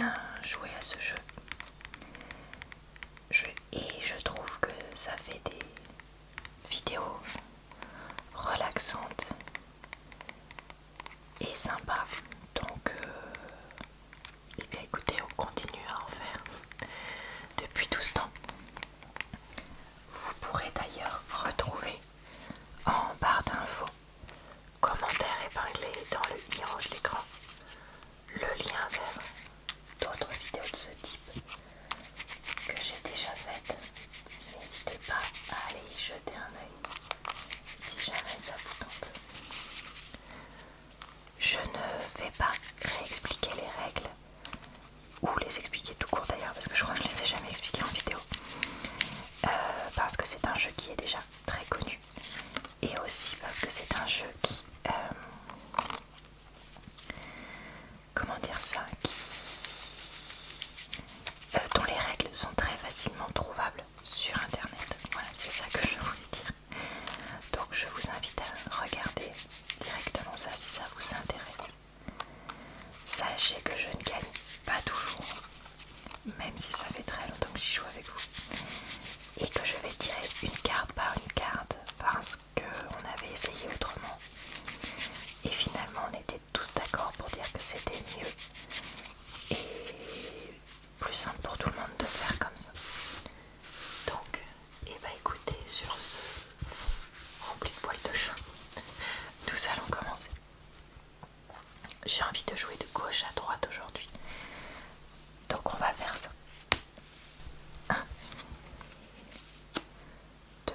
bien jouer à ce jeu. Et je trouve que ça fait des vidéos relaxantes et sympas. Donc, eh bien écoutez, on continue à en faire depuis tout ce temps. Vous pourrez d'ailleurs retrouver en barre d'infos, commentaires épinglés dans le i en haut de l'écran, le lien vers d'autres vidéos de ce type que j'ai déjà faites. N'hésitez pas à aller y jeter un œil si jamais ça vous tente. Je ne vais pas réexpliquer les règles, ou les expliquer tout court d'ailleurs, parce que je crois que je les ai jamais expliquées en vidéo, parce que c'est un jeu qui est déjà très connu, et aussi parce que c'est un jeu qui, comment dire ça, dont les règles sont très facilement trouvables sur internet. Voilà, c'est ça que je voulais dire. Donc je vous invite à regarder directement ça si ça vous intéresse. Sachez que je ne gagne pas toujours, même si ça fait très longtemps que j'y joue avec vous, et que je vais tirer une carte par une carte parce qu'on avait essayé autrement, et finalement on était tous d'accord pour dire que c'était mieux et plus simple pour tout le monde de faire comme ça. Donc, et bah écoutez, sur ce fond rempli de poils de chat, nous allons commencer. J'ai envie de jouer de gauche à droite aujourd'hui, donc on va faire ça. 1, 2,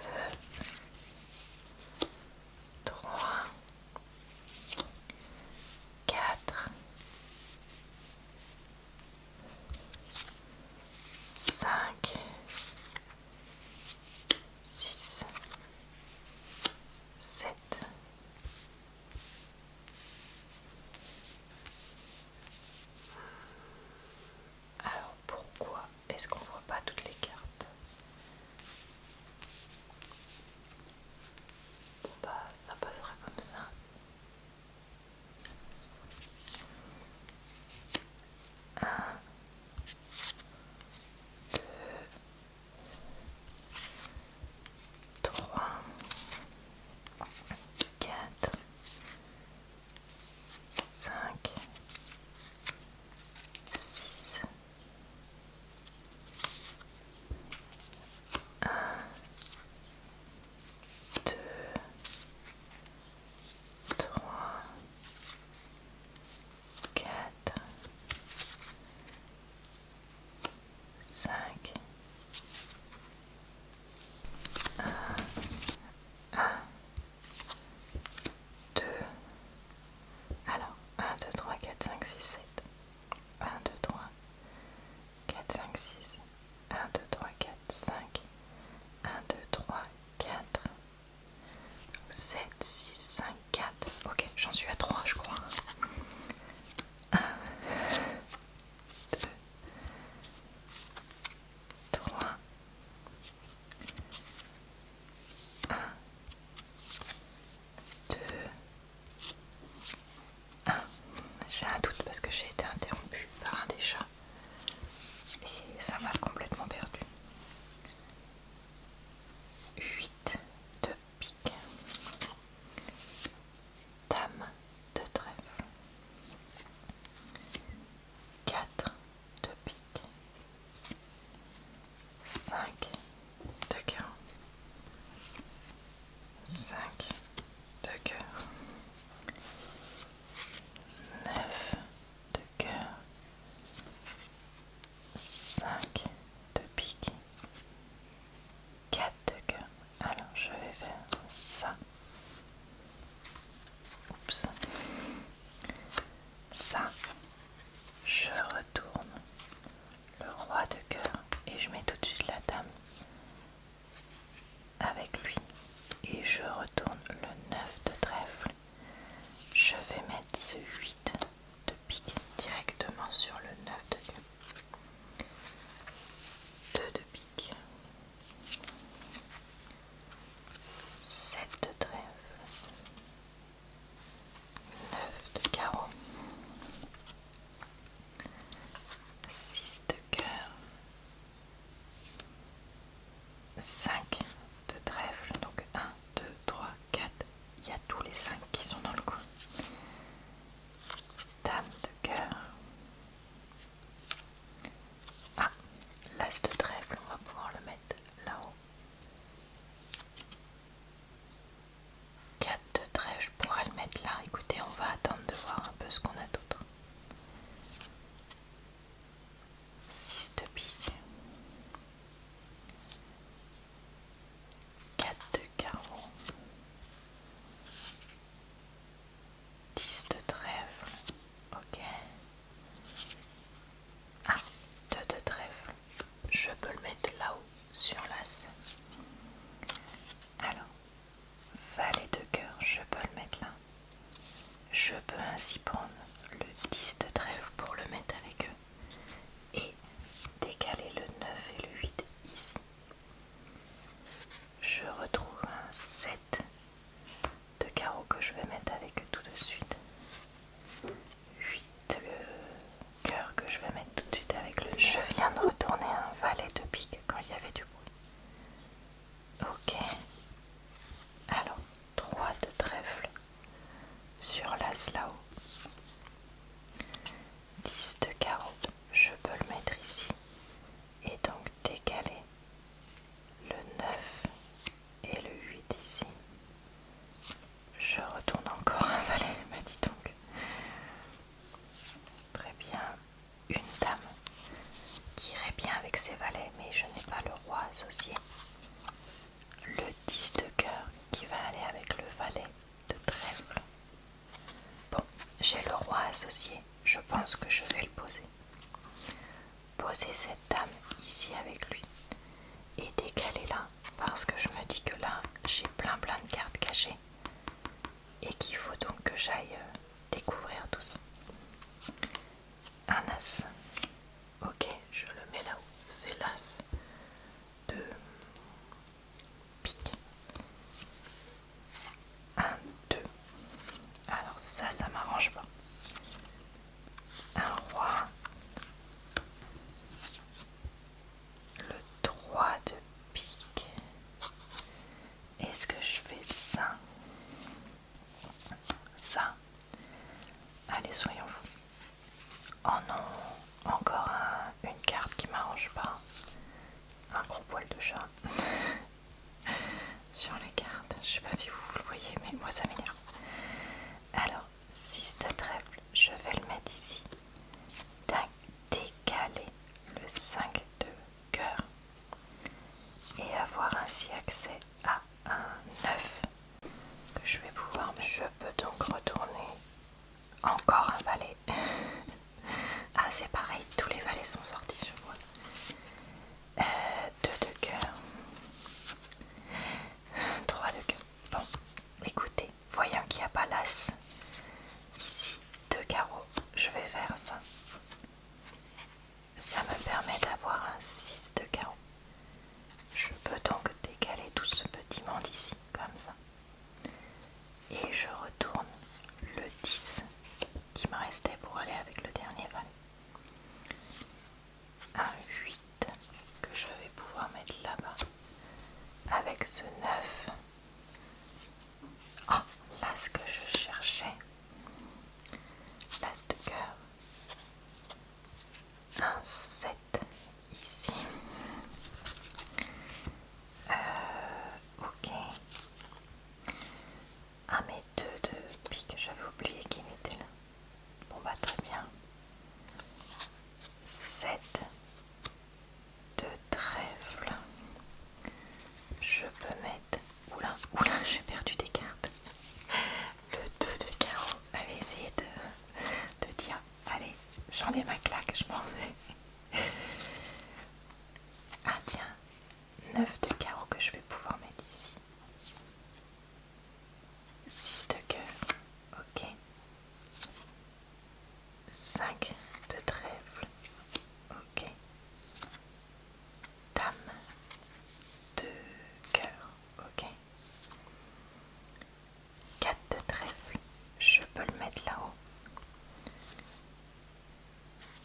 3, 4, 5, 6, 7, 8. Alors pourquoi est-ce qu'on voit pas toutes les cartes? Bon bah ça passera comme ça. 1, 2, 3, 4, 5, 6, 1, 2, 3, 4, 5, 1, 2, alors 1, 2, 3, 4, 5, 6, 7, 1, 2, 3, 4, 5, 6, 1, 2, 3, 4, 5, 1, 2, 3, 4, 7, 6, 5, 4, ok, j'en suis à 3 je crois. 1, 2, 3, 1, 2, 1. J'ai un doute parce que j'ai été interrompue par un des chats et ça m'a complètement perdu. 8 de pique, dame de trèfle, 4 de pique, 5 de cœur, 5 de cœur, 9 de peux ainsi prendre le 10 de trèfle pour le mettre avec eux et décaler le 9 et le 8 ici. Je retrouve un 7 de carreau que je vais mettre avec eux tout de suite. 8 de cœur que je vais mettre tout de suite avec le 9. Je viens de retourner un valet de pique quand il y avait du bruit. Ok. Alors, 3 de trèfle sur l'as là-haut. 10 de carreau, je peux le mettre ici. Et donc décaler le 9 et le 8 ici. Je retourne encore un valet, bah dis donc. Très bien. Une dame qui irait bien avec ses valets, mais je n'ai pas le roi associé. Le 10 de cœur qui va aller avec le valet de trèfle. Bon, j'ai le roi associé, je pense que je vais le poser. Poser cette dame ici avec lui et décaler là, parce que je me dis que là, j'ai plein de cartes cachées et qu'il faut donc que j'aille découvrir tout ça. Un as. Ok, je le mets là-haut. C'est l'as de pique. 1, 2. Alors ça m'arrange pas. Un roi. Le 3 de pique. Est-ce que je fais ça? Ça. Allez, soyons fous. Oh non, encore une carte qui m'arrange pas. Un gros poil de chat. Sur les cartes, je sais pas si vous le voyez, mais moi ça m'énerve. Alors, 6 de trèfle, je vais le mettre ici. Décaler le 5 de cœur et avoir ainsi accès à un 9 que je vais pouvoir mettre. Je peux donc retourner encore un valet. Ah, c'est pareil, tous les valets sont sortis, je vois. 2 de cœur, 3 de cœur. Bon, écoutez, voyant qu'il n'y a pas l'as ici, 2 carreaux, je vais faire ça. Ça me permet d'avoir un 6 de carreau. Je peux donc décaler tout ce petit monde ici, comme ça. Et je retourne le 10 qui me restait pour aller avec le dernier valet. Un 8 que je vais pouvoir mettre là-bas avec ce 9. Oh, l'as que je cherchais. L'as de cœur. Un 7 ici. Ok. Ah, mais 2 de pique, j'avais oublié qu'il était là. Bon bah très bien. 7 de trèfle. Je peux mettre... Oula, j'ai perdu des cartes. Le 2 de carreau. Allez, essayer de dire, allez, j'en ai ma claque, je m'en vais. Ah tiens, 9 de carreau que je vais pouvoir mettre ici. 6 de cœur, ok. 5 de trèfle, ok. Dame de cœur, ok. 4 de trèfle, je peux le mettre là-haut.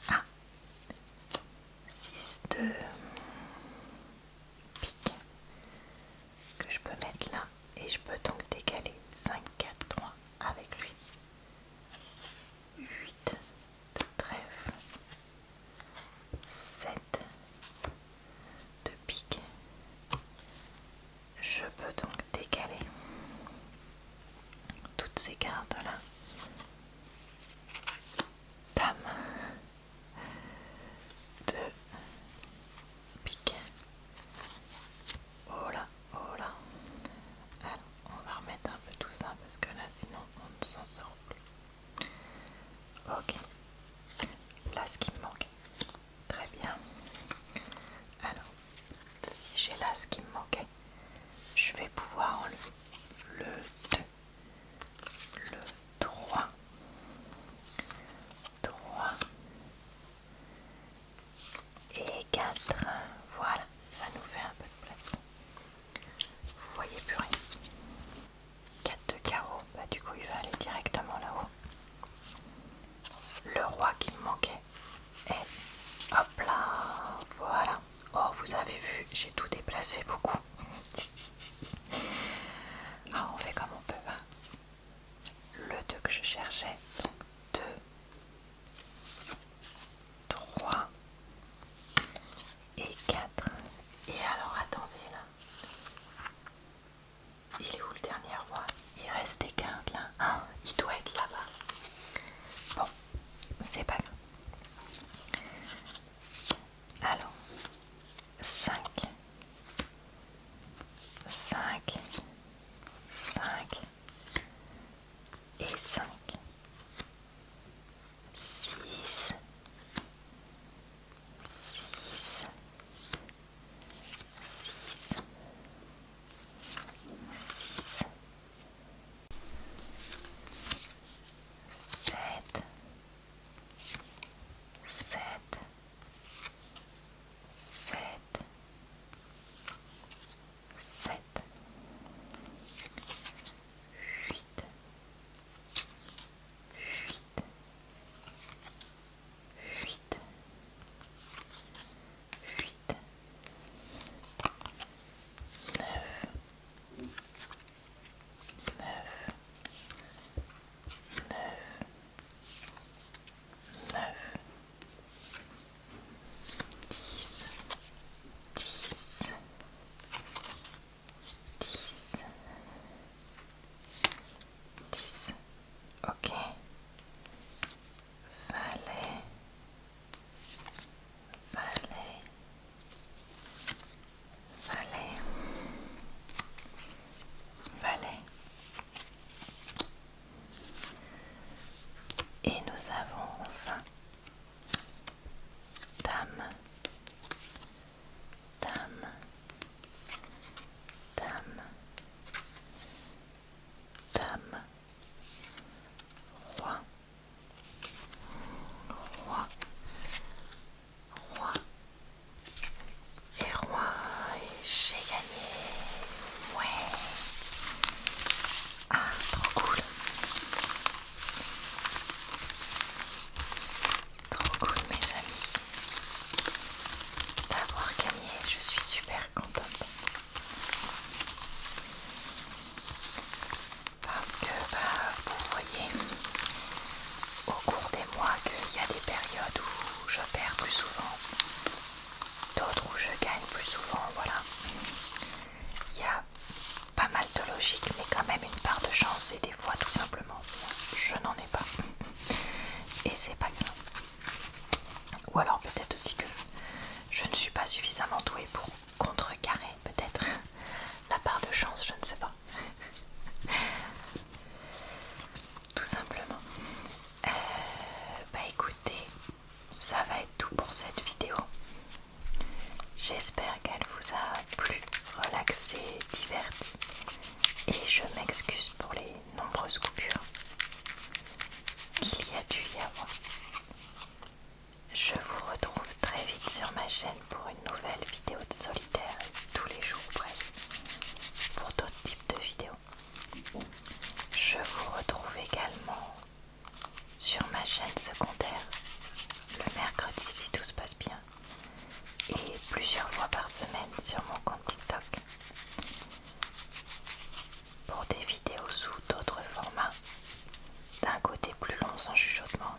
Ah, 6 de pique que je peux mettre là et je peux donc décaler 5, 4, 3 avec lui. 8 de trèfle, 7 de pique. Je peux donc décaler toutes ces cartes là. Dame de pique. Oh là, oh là. Alors, on va remettre un peu tout ça parce que là sinon on ne s'en sort plus. Ok. Là ce qui me manque. Très bien. Alors, si j'ai là ce qui me manquait, je vais pouvoir enlever le 2, le 3 plus souvent, d'autres où je gagne plus souvent, voilà. Il y a pas mal de logique, mais quand même une part de chance, et des fois tout simplement je n'en ai pas et c'est pas grave. Ou alors peut-être aussi que je ne suis pas suffisamment douée pour contrecarrer peut-être la part de chance, je ne sais pas. Tout simplement. Bah écoutez, ça va être tout pour cette vidéo. J'espère qu'elle vous a plu, relaxé, diverti. Et je m'excuse pour les nombreuses coupures qu'il y a dû y avoir. Je vous retrouve très vite sur ma chaîne pour une nouvelle vidéo de solitaire, tous les jours presque, pour d'autres types de vidéos. Je vous retrouve également sur ma chaîne secondaire le mercredi si tout se passe bien, et plusieurs fois par semaine sur mon compte TikTok pour des vidéos sous d'autres formats, d'un côté plus long sans chuchotement,